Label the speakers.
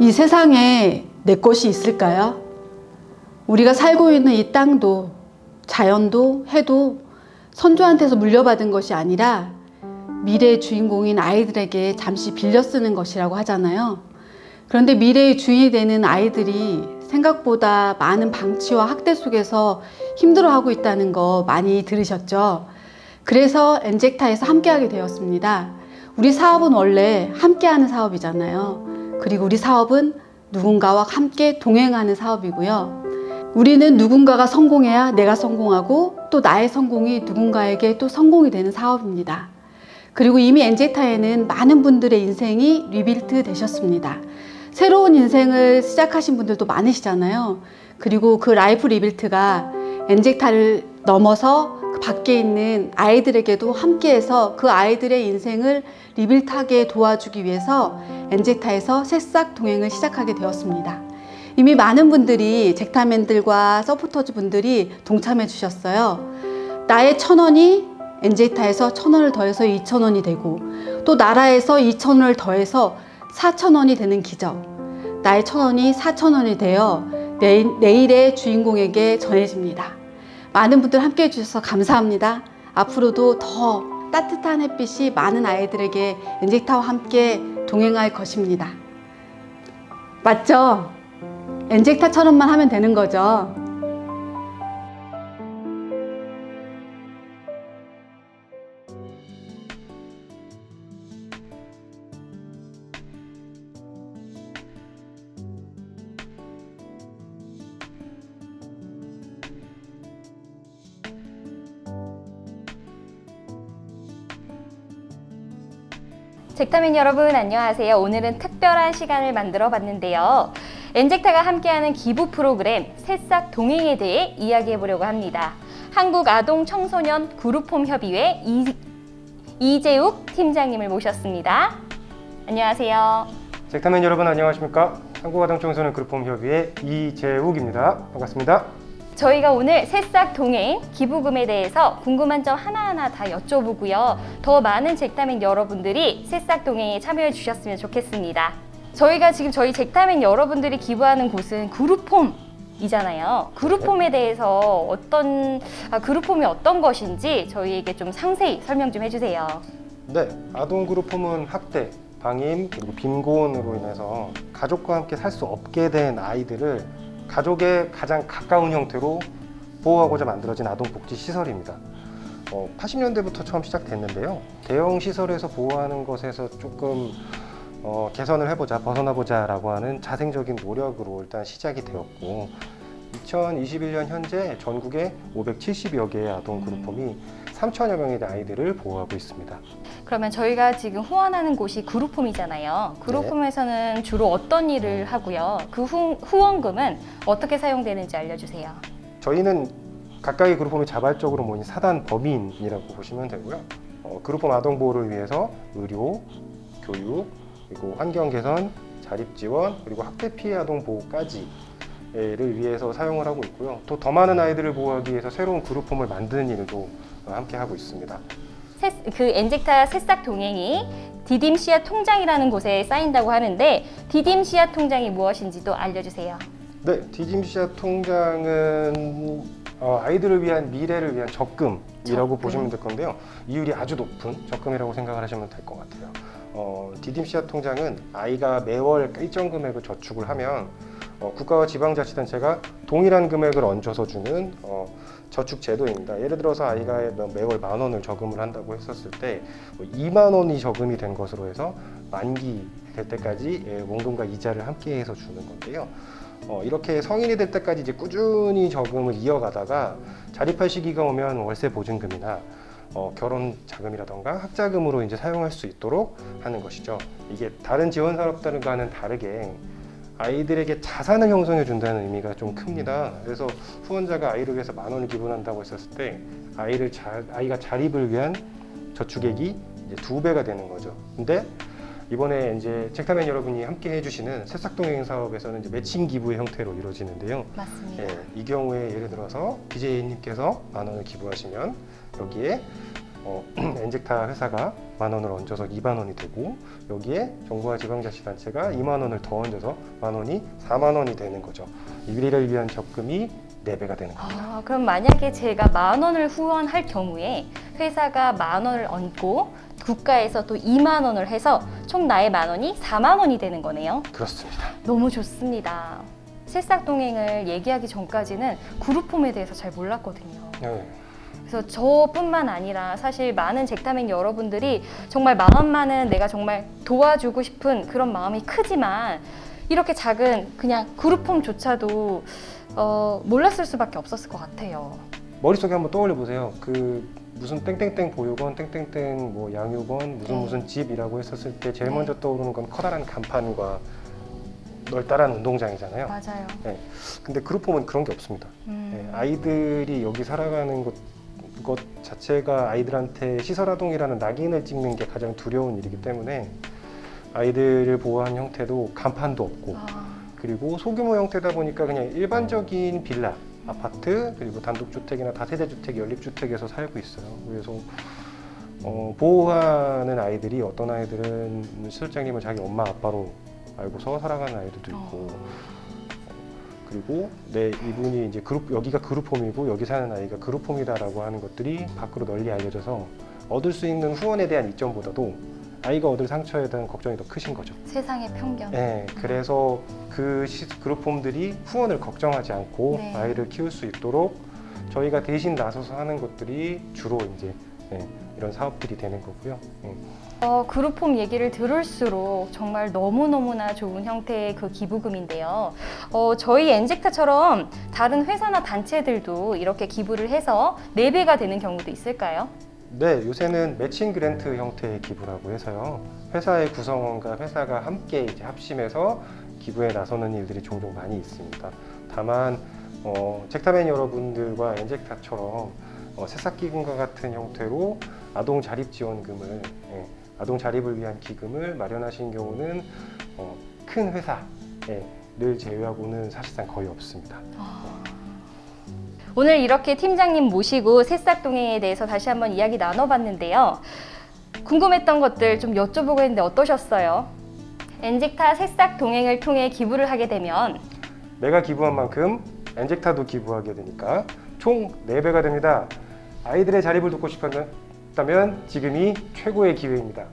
Speaker 1: 이 세상에 내 것이 있을까요? 우리가 살고 있는 이 땅도 자연도 해도 선조한테서 물려받은 것이 아니라 미래의 주인공인 아이들에게 잠시 빌려 쓰는 것이라고 하잖아요. 그런데 미래의 주인이 되는 아이들이 생각보다 많은 방치와 학대 속에서 힘들어하고 있다는 거 많이 들으셨죠? 그래서 엔젝타에서 함께하게 되었습니다. 우리 사업은 원래 함께하는 사업이잖아요. 그리고 우리 사업은 누군가와 함께 동행하는 사업이고요. 우리는 누군가가 성공해야 내가 성공하고 또 나의 성공이 누군가에게 또 성공이 되는 사업입니다. 그리고 이미 엔젝타에는 많은 분들의 인생이 리빌트 되셨습니다. 새로운 인생을 시작하신 분들도 많으시잖아요. 그리고 그 라이프 리빌트가 엔젝타를 넘어서 그 밖에 있는 아이들에게도 함께해서 그 아이들의 인생을 리빌트하게 도와주기 위해서 엔젝타에서 새싹 동행을 시작하게 되었습니다. 이미 많은 분들이 젝타맨들과 서포터즈 분들이 동참해 주셨어요. 나의 1,000원이 엔젝타에서 1,000원을 더해서 2,000원이 되고 또 나라에서 2,000원을 더해서 4,000원이 되는 기적. 나의 1,000원이 4,000원이 되어 내일의 주인공에게 전해집니다. 많은 분들 함께 해주셔서 감사합니다. 앞으로도 더 따뜻한 햇빛이 많은 아이들에게 엔젝타와 함께 동행할 것입니다. 맞죠? 엔젝타처럼만 하면 되는 거죠.
Speaker 2: 젝타맨 여러분 안녕하세요. 오늘은 특별한 시간을 만들어 봤는데요. 엔젝타가 함께하는 기부 프로그램 새싹 동행에 대해 이야기해 보려고 합니다. 한국아동청소년 그룹홈 협의회 이재욱 팀장님을 모셨습니다. 안녕하세요.
Speaker 3: 젝타맨 여러분 안녕하십니까? 한국아동청소년 그룹홈 협의회 이재욱입니다. 반갑습니다.
Speaker 2: 저희가 오늘 새싹 동행 기부금에 대해서 궁금한 점 하나하나 다 여쭤보고요. 더 많은 젝타맨 여러분들이 새싹 동행에 참여해 주셨으면 좋겠습니다. 저희가 지금 저희 젝타맨 여러분들이 기부하는 곳은 그룹홈이잖아요. 그룹홈에 대해서 그룹홈이 어떤 것인지 저희에게 좀 상세히 설명 좀 해주세요.
Speaker 3: 네, 아동 그룹홈은 학대, 방임, 그리고 빈곤으로 인해서 가족과 함께 살 수 없게 된 아이들을 가족의 가장 가까운 형태로 보호하고자 만들어진 아동복지시설입니다. 80년대부터 처음 시작됐는데요. 대형 시설에서 보호하는 것에서 조금 개선을 해보자, 벗어나보자 라고 하는 자생적인 노력으로 일단 시작이 되었고 2021년 현재 전국에 570여 개의 아동 그룹홈이 3천여 명의 아이들을 보호하고 있습니다.
Speaker 2: 그러면 저희가 지금 후원하는 곳이 그룹홈이잖아요. 그룹홈에서는 주로 어떤 일을 하고요? 그 후원금은 어떻게 사용되는지 알려주세요.
Speaker 3: 저희는 가까이 그룹홈이 자발적으로 모인 사단 범인이라고 보시면 되고요. 그룹홈 아동 보호를 위해서 의료, 교육, 그리고 환경 개선, 자립 지원, 그리고 학대 피해 아동 보호까지를 위해서 사용을 하고 있고요. 또 더 많은 아이들을 보호하기 위해서 새로운 그룹홈을 만드는 일도 함께 하고 있습니다.
Speaker 2: 그 엔젝타 새싹 동행이 디딤 씨앗 통장이라는 곳에 쌓인다고 하는데 디딤 씨앗 통장이 무엇인지도 알려주세요.
Speaker 3: 네, 디딤 씨앗 통장은 아이들을 위한 미래를 위한 적금이라고 보시면 될 건데요. 이율이 아주 높은 적금이라고 생각을 하시면 될 것 같아요. 디딤 씨앗 통장은 아이가 매월 일정 금액을 저축을 하면 국가와 지방자치단체가 동일한 금액을 얹어서 주는 저축 제도입니다. 예를 들어서 아이가 매월 10,000원을 저금을 한다고 했었을 때 20,000원이 저금이 된 것으로 해서 만기 될 때까지 원금과 이자를 함께 해서 주는 건데요. 이렇게 성인이 될 때까지 이제 꾸준히 저금을 이어가다가 자립할 시기가 오면 월세 보증금이나 결혼 자금이라던가 학자금으로 이제 사용할 수 있도록 하는 것이죠. 이게 다른 지원 사업들과는 다르게 아이들에게 자산을 형성해 준다는 의미가 좀 큽니다. 그래서 후원자가 아이를 위해서 10,000원을 기부한다고 했었을 때 아이가 자립을 위한 저축액이 이제 2배가 되는 거죠. 근데 이번에 이제 젝타맨 여러분이 함께 해주시는 새싹동행 사업에서는 이제 매칭 기부의 형태로 이루어지는데요.
Speaker 2: 맞습니다.
Speaker 3: 이 경우에 예를 들어서 BJ님께서 10,000원을 기부하시면 여기에 엔젝타 회사가 10,000원을 얹어서 20,000원이 되고 여기에 정부와 지방자치단체가 20,000원을 더 얹어서 10,000원이 40,000원이 되는 거죠. 이 미래를 위한 적금이 4배가 되는 겁니다.
Speaker 2: 아, 그럼 만약에 제가 10,000원을 후원할 경우에 회사가 10,000원을 얹고 국가에서 또 20,000원을 해서 총 나의 10,000원이 40,000원이 되는 거네요.
Speaker 3: 그렇습니다.
Speaker 2: 너무 좋습니다. 새싹 동행을 얘기하기 전까지는 그룹홈에 대해서 잘 몰랐거든요.
Speaker 3: 네.
Speaker 2: 그래서 저뿐만 아니라 사실 많은 잭타맨 여러분들이 정말 마음만은 내가 정말 도와주고 싶은 그런 마음이 크지만 이렇게 작은 그냥 그룹홈조차도 몰랐을 수밖에 없었을 것 같아요.
Speaker 3: 머릿속에 한번 떠올려 보세요. 그 무슨 땡땡땡 보육원, 땡땡땡 뭐 양육원, 무슨 집이라고 했었을 때 제일
Speaker 2: 네.
Speaker 3: 먼저 떠오르는 건 커다란 간판과 널따란 운동장이잖아요.
Speaker 2: 맞아요.
Speaker 3: 네. 근데 그룹홈은 그런 게 없습니다. 네, 아이들이 여기 살아가는 것 자체가 아이들한테 시설아동이라는 낙인을 찍는 게 가장 두려운 일이기 때문에 아이들을 보호하는 형태도 간판도 없고 그리고 소규모 형태다 보니까 그냥 일반적인 빌라, 아파트 그리고 단독주택이나 다세대주택, 연립주택에서 살고 있어요. 그래서 보호하는 아이들이 어떤 아이들은 실장님을 자기 엄마 아빠로 알고서 살아가는 아이들도 있고 그리고 이분이 이제 여기가 그룹홈이고 여기 사는 아이가 그룹홈이다라고 하는 것들이 밖으로 널리 알려져서 얻을 수 있는 후원에 대한 이점보다도 아이가 얻을 상처에 대한 걱정이 더 크신 거죠.
Speaker 2: 세상의 편견.
Speaker 3: 네, 그래서 그 그룹홈들이 후원을 걱정하지 않고
Speaker 2: 네.
Speaker 3: 아이를 키울 수 있도록 저희가 대신 나서서 하는 것들이 주로 이제 이런 사업들이 되는 거고요.
Speaker 2: 그룹홈 얘기를 들을수록 정말 너무너무나 좋은 형태의 그 기부금인데요. 저희 엔젝타처럼 다른 회사나 단체들도 이렇게 기부를 해서 4배가 되는 경우도 있을까요?
Speaker 3: 네, 요새는 매칭 그랜트 형태의 기부라고 해서요. 회사의 구성원과 회사가 함께 이제 합심해서 기부에 나서는 일들이 종종 많이 있습니다. 다만 잭타맨 여러분들과 엔젝타처럼 새싹기금과 같은 형태로 아동 자립 지원금을 아동 자립을 위한 기금을 마련하신 경우는 큰 회사를 제외하고는 사실상 거의 없습니다.
Speaker 2: 오늘 이렇게 팀장님 모시고 새싹 동행에 대해서 다시 한번 이야기 나눠봤는데요. 궁금했던 것들 좀 여쭤보고 했는데 어떠셨어요? 엔젝타 새싹 동행을 통해 기부를 하게 되면
Speaker 3: 내가 기부한 만큼 엔젝타도 기부하게 되니까 총 4배가 됩니다. 아이들의 자립을 돕고 싶다면 지금이 최고의 기회입니다.